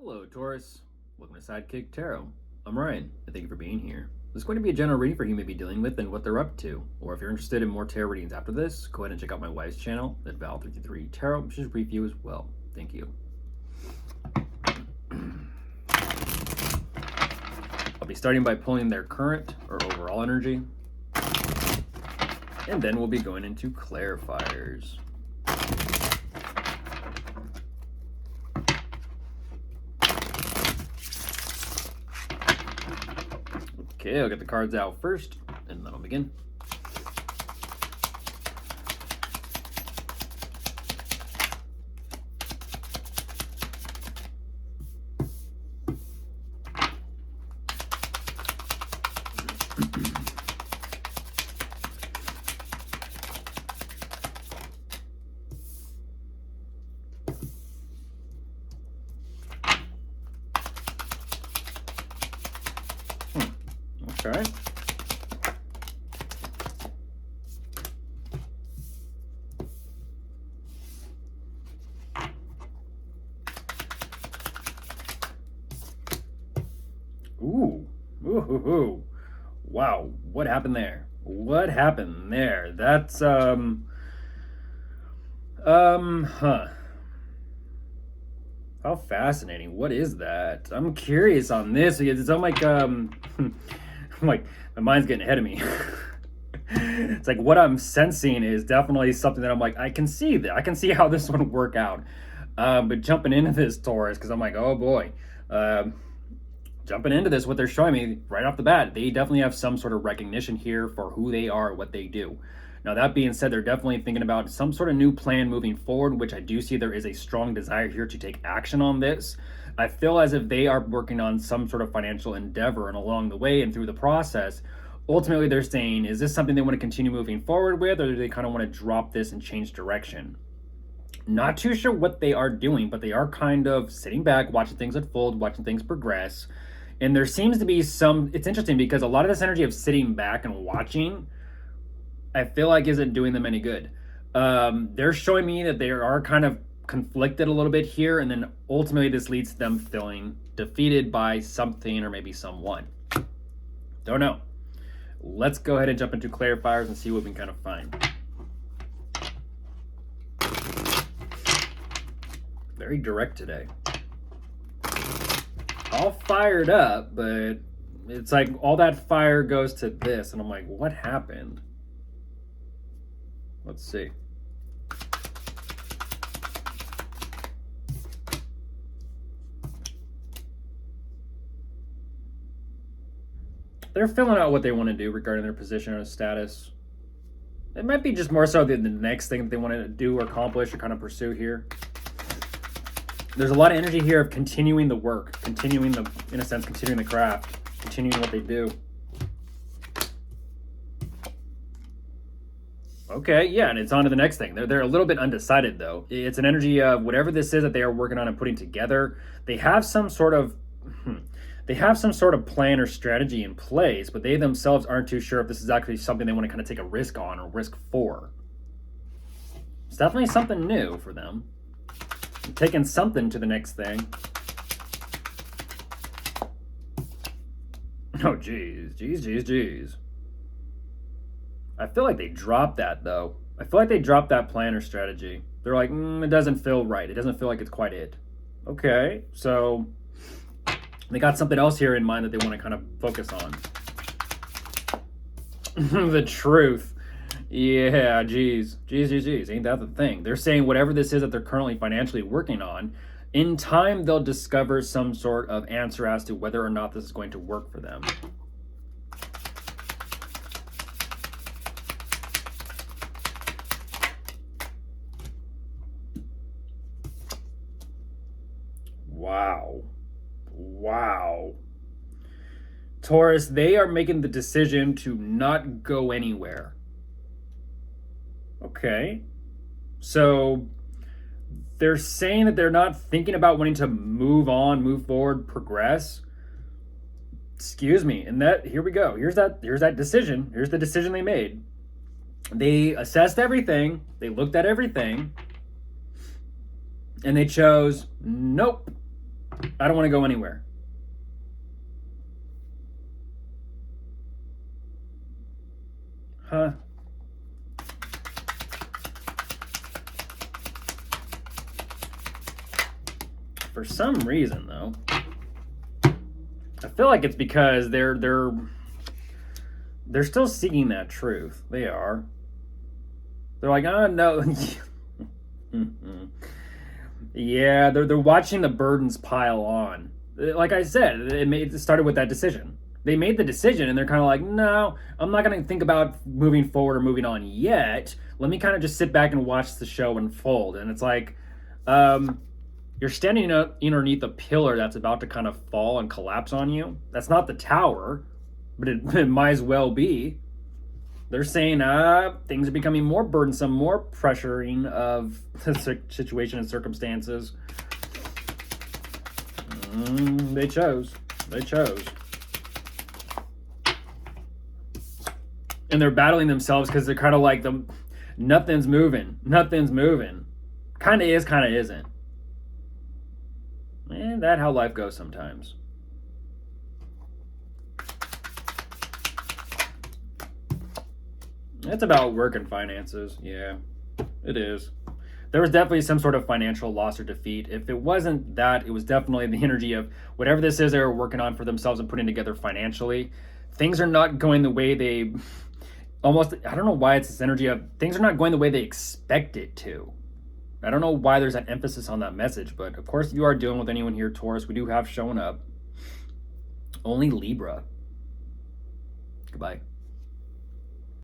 Hello, Taurus. Welcome to Sidekick Tarot. I'm Ryan, and thank you for being here. This is going to be a general reading for who you may be dealing with and what they're up to. Or if you're interested in more tarot readings after this, go ahead and check out my wife's channel at Val33 Tarot. She's brief you as well. Thank you. I'll be starting by pulling their current or overall energy. And then we'll be going into clarifiers. Okay, I'll get the cards out first, and then I'll begin. Okay. Ooh. Wow, what happened there? What happened there? That's huh. How fascinating. What is that? I'm curious on this because it's like I'm like my mind's getting ahead of me. It's like what I'm sensing is definitely something that I'm like, I can see that. I can see how this would work out. But jumping into this, Taurus, because I'm like, oh boy. Jumping into this, what they're showing me right off the bat, they definitely have some sort of recognition here for who they are, what they do. Now, that being said, they're definitely thinking about some sort of new plan moving forward, which I do see there is a strong desire here to take action on this. I feel as if they are working on some sort of financial endeavor, and along the way and through the process, ultimately they're saying, is this something they want to continue moving forward with, or do they kind of want to drop this and change direction? Not too sure what they are doing, but they are kind of sitting back, watching things unfold, watching things progress. And there seems to be some, it's interesting because a lot of this energy of sitting back and watching, I feel like isn't doing them any good. They're showing me that they are kind of conflicted a little bit here, and then ultimately this leads to them feeling defeated by something or maybe someone. Don't know. Let's go ahead and jump into clarifiers and see what we can kind of find. Very direct today. All fired up, but it's like all that fire goes to this, and I'm like, what happened? Let's see. They're filling out what they want to do regarding their position or status. It might be just more so the next thing that they want to do or accomplish or kind of pursue here. There's a lot of energy here of continuing the work, continuing the, in a sense, continuing the craft, continuing what they do. Okay, yeah, and it's on to the next thing. They're a little bit undecided, though. It's an energy of whatever this is that they are working on and putting together. They have some sort of plan or strategy in place, but they themselves aren't too sure if this is actually something they want to kind of take a risk on or risk for. It's definitely something new for them. Taking something to the next thing. Oh, geez. I feel like they dropped that, though. I feel like they dropped that plan or strategy. They're like, it doesn't feel right. It doesn't feel like it's quite it. Okay, so they got something else here in mind that they want to kind of focus on. The truth. Yeah, geez. Ain't that the thing? They're saying whatever this is that they're currently financially working on, in time they'll discover some sort of answer as to whether or not this is going to work for them. Wow. Taurus, they are making the decision to not go anywhere. Okay, so they're saying that they're not thinking about wanting to move on, move forward, progress. Excuse me, and that, here we go. Here's that decision. Here's the decision they made. They assessed everything. They looked at everything. And they chose, nope. I don't want to go anywhere. Huh? For some reason, though, I feel like it's because they're still seeking that truth. They are. They're like, oh no. Yeah, they're watching the burdens pile on. Like I said, it started with that decision. They made the decision, and they're kind of like, no, I'm not going to think about moving forward or moving on yet. Let me kind of just sit back and watch the show unfold. And it's like, you're standing underneath a pillar that's about to kind of fall and collapse on you. That's not the tower, but it might as well be. They're saying, things are becoming more burdensome, more pressuring of the situation and circumstances. They chose. And they're battling themselves because they're kind of like, nothing's moving. Kind of is, kind of isn't. And that's how life goes sometimes. It's about work and finances. Yeah, it is. There was definitely some sort of financial loss or defeat. If it wasn't that, it was definitely the energy of whatever this is they were working on for themselves and putting together financially. Things are not going the way they almost, I don't know why it's this energy of things are not going the way they expect it to. I don't know why there's that emphasis on that message, but of course, if you are dealing with anyone here, Taurus, we do have shown up. Only Libra. Goodbye.